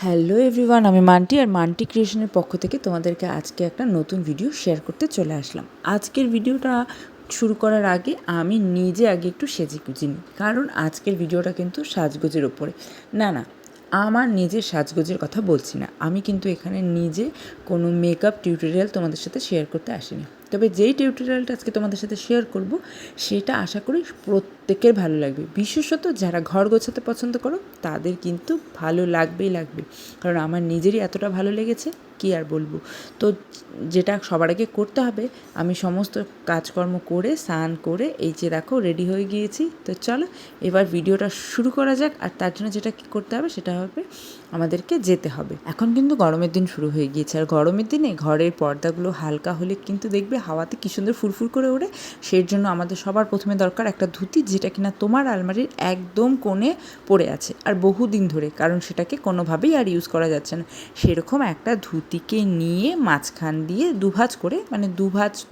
Hello everyone, আমি মান্টি আর মান্টি ক্রিয়েশনের পক্ষ থেকে তোমাদেরকে আজকে একটা নতুন ভিডিও শেয়ার করতে চলে আসলাম। আজকের ভিডিওটা শুরু করার আগে আমি নিজে আগে একটু সেজে গুজে নিই, কারণ আজকের ভিডিওটা কিন্তু সাজগোজের ওপরে না আমার নিজের সাজগোজের কথা বলছি না। আমি কিন্তু এখানে নিজে কোনো মেকআপ টিউটোরিয়াল তোমাদের সাথে শেয়ার করতে আসিনি, তবে যেই টিউটোরিয়ালটা আজকে তোমাদের সাথে শেয়ার করব সেটা আশা করি প্রত্যেকের ভালো লাগবে, বিশেষত যারা ঘর গোছাতে পছন্দ করো তাদের কিন্তু ভালো লাগবেই লাগবে, কারণ আমার নিজেরই এতটা ভালো লেগেছে কি আর বলবো। তো যেটা সবার আগে করতে হবে, আমি সমস্ত কাজকর্ম করে স্নান করে এই যে দেখো রেডি হয়ে গিয়েছি। তো চলো এবার ভিডিওটা শুরু করা যাক। আর তার জন্য যেটা কী করতে হবে সেটা হবে আমাদেরকে যেতে হবে। এখন কিন্তু গরমের দিন শুরু হয়ে গিয়েছে, আর গরমের দিনে ঘরের পর্দাগুলো হালকা হলে কিন্তু দেখবে হাওয়াতে কী সুন্দর ফুরফুর করে ওঠে। সেই জন্য আমাদের সবার প্রথমে দরকার একটা ধুতি, যেটা কিনা তোমার আলমারির একদম কোণে পড়ে আছে আর বহুদিন ধরে, কারণ সেটাকে কোনোভাবেই আর ইউজ করা যাচ্ছে না। সেরকম একটা ধুতিকে নিয়ে মাঝখান দিয়ে দুভাঁজ করে, মানে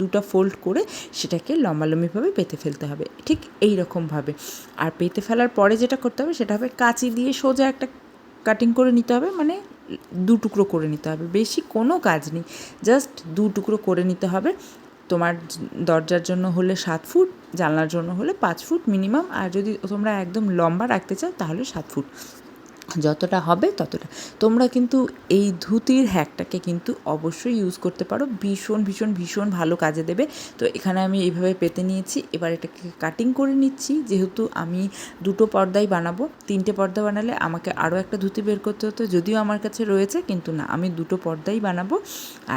দুটা ফোল্ড করে সেটাকে লম্বালম্বিভাবে পেতে ফেলতে হবে, ঠিক এই রকমভাবে। আর পেতে ফেলার পরে যেটা করতে হবে সেটা হবে কাঁচি দিয়ে সোজা একটা কাটিং করে নিতে হবে, মানে দু টুকরো করে নিতে হবে, বেশি কোনো কাজ নেই, জাস্ট দু টুকরো করে নিতে হবে। তোমার দরজার জন্য হলে 7 ফুট, জানলার জন্য হলে 5 ফুট মিনিমাম, আর যদি তোমরা একদম লম্বা রাখতে চাও তাহলে 7 ফুট, যতটা হবে ততটা। তোমরা কিন্তু এই ধুতির হ্যাকটাকে কিন্তু অবশ্যই ইউজ করতে পারো, ভীষণ ভীষণ ভীষণ ভালো কাজে দেবে। তো এখানে আমি এইভাবে পেতে নিয়েছি, এবার এটাকে কাটিং করে নিচ্ছি। যেহেতু আমি দুটো পর্দাই বানাবো, 3টে পর্দা বানালে আমাকে আরও একটা ধুতি বের করতে হতো, যদিও আমার কাছে রয়েছে, কিন্তু না, আমি দুটো পর্দাই বানাবো।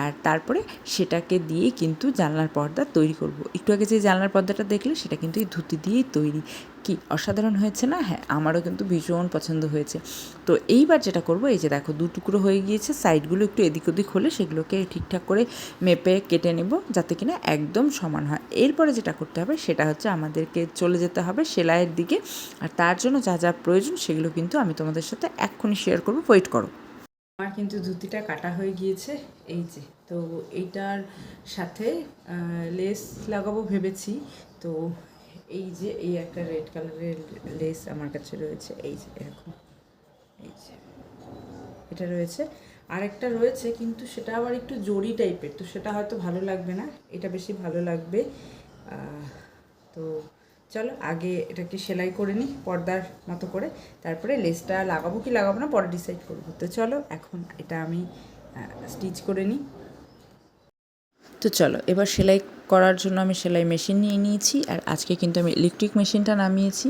আর তারপরে সেটাকে দিয়ে কিন্তু জানলার পর্দা তৈরি করব। একটু আগে যে জানলার পর্দাটা দেখলে সেটা কিন্তু এই ধুতি দিয়েই তৈরি। কি অসাধারণ হয়েছে না? হ্যাঁ, আমারও কিন্তু ভীষণ পছন্দ হয়েছে। তো এইবার যেটা করব, এই যে দেখো দু টুকরো হয়ে গিয়েছে, সাইডগুলো একটু এদিক ওদিক হলে সেগুলোকে ঠিকঠাক করে মেপে কেটে নেব, যাতে কিনা একদম সমান হয়। এরপরে যেটা করতে হবে সেটা হচ্ছে আমাদেরকে চলে যেতে হবে সেলাইয়ের দিকে, আর তার জন্য যা যা প্রয়োজন সেগুলো কিন্তু আমি তোমাদের সাথে এক্ষুনি শেয়ার করবো, ওয়েট করো। আমার কিন্তু ধুতিটা কাটা হয়ে গিয়েছে, এই যে। তো এইটার সাথে লেস লাগাবো ভেবেছি। তো এই যে এই একটা রেড কালারের লেস আমার কাছে রয়েছে, এই যে এরকম, এই যে এটা রয়েছে। আরেকটা রয়েছে কিন্তু সেটা আবার একটু জরি টাইপের, তো সেটা হয়তো ভালো লাগবে না, এটা বেশি ভালো লাগবে। তো চলো আগে এটাকে সেলাই করে নিই পর্দার মতো করে, তারপরে লেসটা লাগাবো কি লাগাবো না পরে ডিসাইড করবো। তো চলো এখন এটা আমি স্টিচ করে নিই। তো চলো এবার সেলাই করার জন্য আমি সেলাই মেশিন নিয়ে নিয়েছি, আর আজকে কিন্তু আমি ইলেকট্রিক মেশিনটা নামিয়েছি।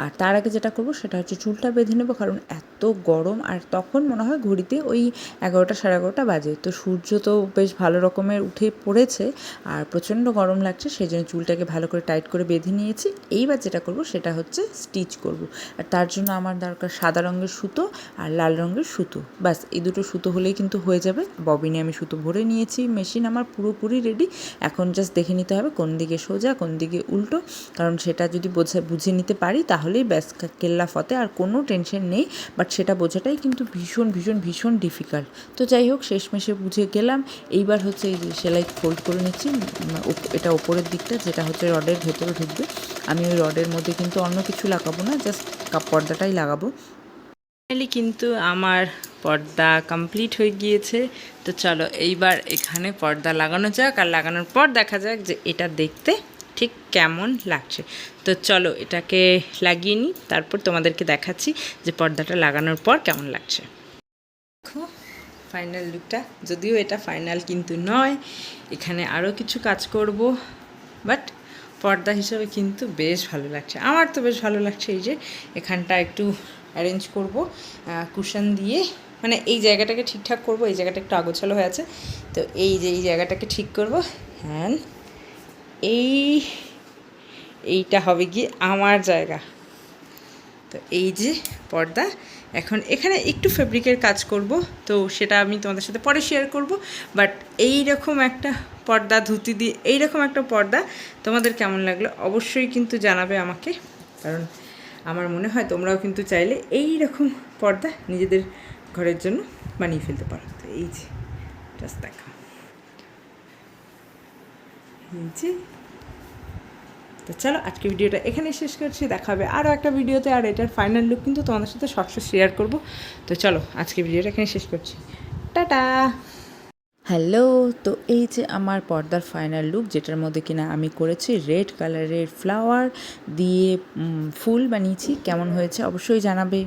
আর তার আগে যেটা করব সেটা হচ্ছে চুলটা বেঁধে নেবো, কারণ এত গরম, আর তখন মনে হয় ঘড়িতে ওই 11টা সাড়ে 11টা বাজে। তো সূর্য তো বেশ ভালো রকমের উঠে পড়েছে আর প্রচণ্ড গরম লাগছে, সেই জন্য চুলটাকে ভালো করে টাইট করে বেঁধে নিয়েছি। এইবার যেটা করব সেটা হচ্ছে স্টিচ করব, আর তার জন্য আমার দরকার সাদা রঙের সুতো আর লাল রঙের সুতো, ব্যাস এই দুটো সুতো হলেই কিন্তু হয়ে যাবে। ববিনে আমি সুতো ভরে নিয়েছি, মেশিন আমার পুরোপুরি রেডি। এখন জাস্ট দেখে নিতে হবে কোন দিকে সোজা কোন দিকে উল্টো, কারণ সেটা যদি বুঝে নিতে পারি তাহলেই ব্যাস কেল্লা ফতে, আর কোনো টেনশন নেই। বাট সেটা বোঝাটাই কিন্তু ভীষণ ভীষণ ভীষণ ডিফিকাল্ট। তো যাই হোক, শেষমেশে বুঝে গেলাম। এইবার হচ্ছে এই যে সেলাই ফোল্ড করে নিচ্ছি, এটা ওপরের দিকটা যেটা হচ্ছে রডের ভেতরে ঢুকবে। আমি ওই রডের মধ্যে কিন্তু অন্য কিছু লাগাবো না, জাস্ট পর্দাটাই লাগাবো। ফাইনালি কিন্তু আমার পর্দা কমপ্লিট হয়ে গিয়েছে। তো চলো এইবার এখানে পর্দা লাগানো যাক, আর লাগানোর পর দেখা যাক যে এটা দেখতে ঠিক কেমন লাগছে। তো চলো এটাকে লাগিয়ে নিই, তারপর তোমাদেরকে দেখাচ্ছি যে পর্দাটা লাগানোর পর কেমন লাগছে। দেখো ফাইনাল লুকটা, যদিও এটা ফাইনাল কিন্তু নয়, এখানে আরও কিছু কাজ করব, বাট পর্দা হিসেবে কিন্তু বেশ ভালো লাগছে। আমার তো বেশ ভালো লাগছে। এই যে এখানটা একটু অ্যারেঞ্জ করব কুশন দিয়ে, মানে এই জায়গাটাকে ঠিকঠাক করব, এই জায়গাটা একটু আগোছালো হয়ে আছে, তো এই যে এই জায়গাটাকে ঠিক করব। হ্যাঁ, এইটা হবে গিয়ে আমার জায়গা। তো এই যে পর্দা, এখন এখানে একটু ফেব্রিকের কাজ করব, তো সেটা আমি তোমাদের সাথে পরে শেয়ার করব। বাট এই রকম একটা পর্দা ধুতি দিয়ে এই রকম একটা পর্দা তোমাদের কেমন লাগলো অবশ্যই কিন্তু জানাবে আমাকে, কারণ আমার মনে হয় তোমরাও কিন্তু চাইলে এই রকম পর্দা নিজেদের ঘরের জন্য বানিয়ে ফেলতে পারো। তো এই যে জাস্ট দেখা, এই যে তো চলো আজকে ভিডিওটা এখানে শেষ করছি, দেখা হবে আরও একটা ভিডিওতে। আর এটার ফাইনাল লুক কিন্তু তোমাদের সাথে শর্টসে শেয়ার করব। তো চলো আজকে ভিডিওটা এখানে শেষ করছি, টাটা। হ্যালো, তো এই যে আমার পর্দার ফাইনাল লুক, যেটার মধ্যে কিনা আমি করেছি রেড কালারের ফ্লাওয়ার দিয়ে ফুল বানিয়েছি। কেমন হয়েছে অবশ্যই জানাবে।